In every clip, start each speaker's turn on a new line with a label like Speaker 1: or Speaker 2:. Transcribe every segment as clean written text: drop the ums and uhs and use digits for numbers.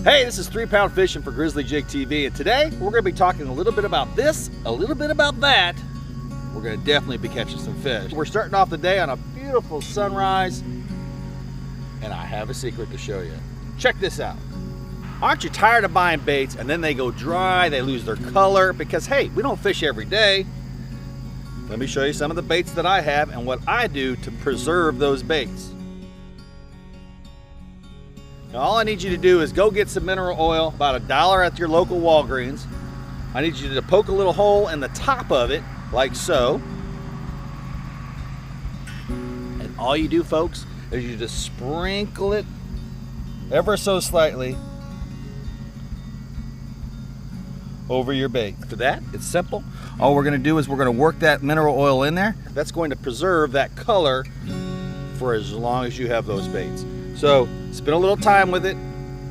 Speaker 1: Hey, this is 3 Pound Fishing for Grizzly Jig TV, and today we're going to be talking a little bit about this, a little bit about that. We're going to definitely be catching some fish. We're starting off the day on a beautiful sunrise, and I have a secret to show you. Check this out. Aren't you tired of buying baits and then they go dry, they lose their color? Because hey, we don't fish every day. Let me show you some of the baits that I have and what I do to preserve those baits. Now all I need you to do is go get some mineral oil, about $1 at your local Walgreens. I need you to poke a little hole in the top of it, like so. And all you do, folks, is you just sprinkle it ever so slightly over your bait. After that, it's simple. All we're gonna do is we're gonna work that mineral oil in there. That's going to preserve that color for as long as you have those baits. So spend a little time with it.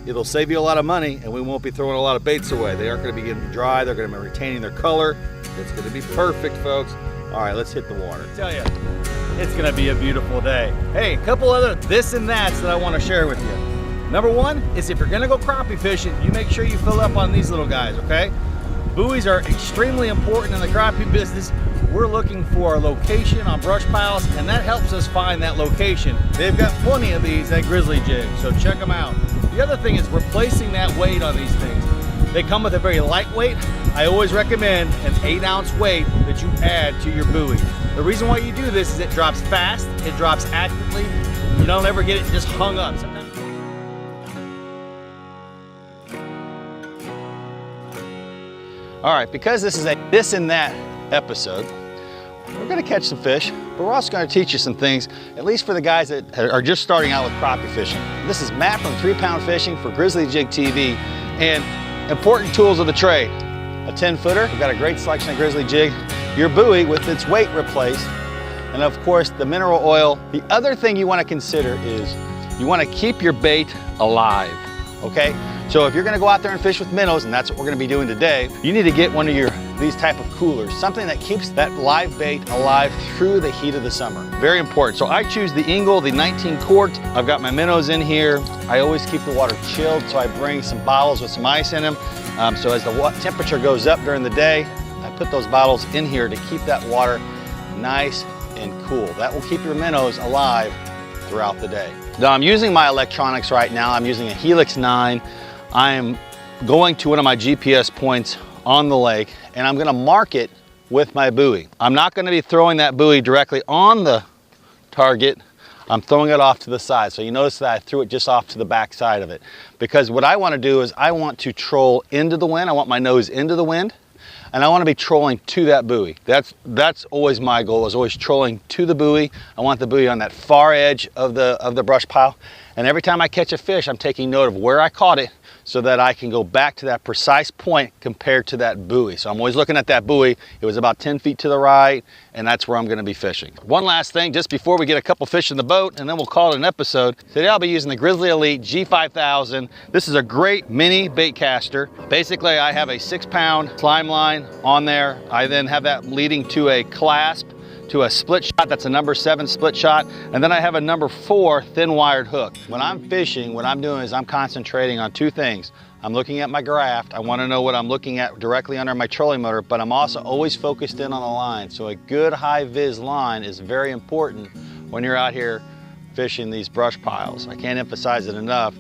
Speaker 1: It'll save you a lot of money, and we won't be throwing a lot of baits away. They aren't gonna be getting dry. They're gonna be retaining their color. It's gonna be perfect, folks. All right, let's hit the water. I tell you, it's gonna be a beautiful day. Hey, a couple other this and that's that I wanna share with you. Number one is if you're gonna go crappie fishing, you make sure you fill up on these little guys, okay? Buoys are extremely important in the crappie business. We're looking for a location on brush piles, and that helps us find that location. They've got plenty of these at Grizzly Jig, so check them out. The other thing is replacing that weight on these things. They come with a very lightweight. I always recommend an 8-ounce weight that you add to your buoy. The reason why you do this is it drops fast, it drops accurately. You don't ever get it just hung up. All right, because this is a this and that episode, we're gonna catch some fish, but we're also gonna teach you some things, at least for the guys that are just starting out with crappie fishing. This is Matt from 3 Pound Fishing for Grizzly Jig TV, and important tools of the trade. A 10-footer, we've got a great selection of Grizzly Jig, your buoy with its weight replaced, and of course the mineral oil. The other thing you wanna consider is you wanna keep your bait alive, okay? So if you're gonna go out there and fish with minnows, and that's what we're gonna be doing today, you need to get one of these type of coolers, something that keeps that live bait alive through the heat of the summer. Very important. So I choose the Ingle, the 19 quart. I've got my minnows in here. I always keep the water chilled, so I bring some bottles with some ice in them. So as the temperature goes up during the day, I put those bottles in here to keep that water nice and cool. That will keep your minnows alive throughout the day. Now I'm using my electronics right now. I'm using a Helix 9. I am going to one of my GPS points on the lake, and I'm gonna mark it with my buoy. I'm not gonna be throwing that buoy directly on the target. I'm throwing it off to the side. So you notice that I threw it just off to the back side of it. Because what I wanna do is I want to troll into the wind. I want my nose into the wind, and I wanna be trolling to that buoy. That's always my goal, is always trolling to the buoy. I want the buoy on that far edge of the brush pile. And every time I catch a fish, I'm taking note of where I caught it, so that I can go back to that precise point compared to that buoy. So I'm always looking at that buoy. It was about 10 feet to the right, and that's where I'm gonna be fishing. One last thing, just before we get a couple fish in the boat, and then we'll call it an episode. Today I'll be using the Grizzly Elite G5000. This is a great mini bait caster. Basically, I have a 6-pound slime line on there. I then have that leading to a clasp, to a split shot. That's a number 7 split shot. And then I have a number 4 thin wired hook. When I'm fishing, what I'm doing is I'm concentrating on 2 things. I'm looking at my graft. I want to know what I'm looking at directly under my trolling motor, but I'm also always focused in on the line. So a good high vis line is very important when you're out here fishing these brush piles. I can't emphasize it enough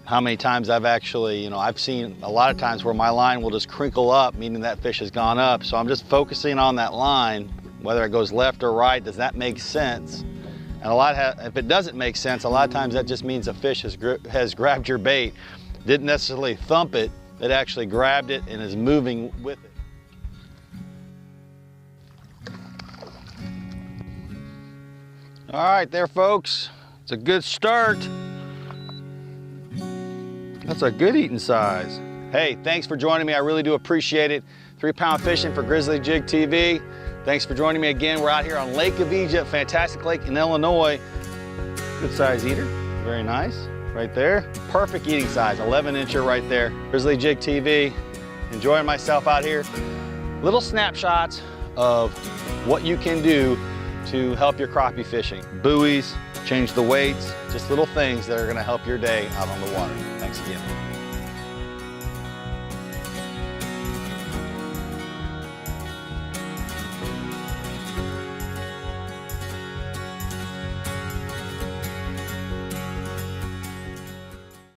Speaker 1: how many times I've actually, I've seen a lot of times where my line will just crinkle up, meaning that fish has gone up. So I'm just focusing on that line, whether it goes left or right. Does that make sense? And if it doesn't make sense, a lot of times that just means a fish has grabbed your bait. Didn't necessarily thump it, it actually grabbed it and is moving with it. All right there, folks. It's a good start. That's a good eating size. Hey, thanks for joining me. I really do appreciate it. 3 Pound Fishing for Grizzly Jig TV. Thanks for joining me again. We're out here on Lake of Egypt, fantastic lake in Illinois. Good size eater, very nice, right there. Perfect eating size, 11-incher right there. Grizzly Jig TV, enjoying myself out here. Little snapshots of what you can do to help your crappie fishing. Buoys, change the weights, just little things that are gonna help your day out on the water. Thanks again.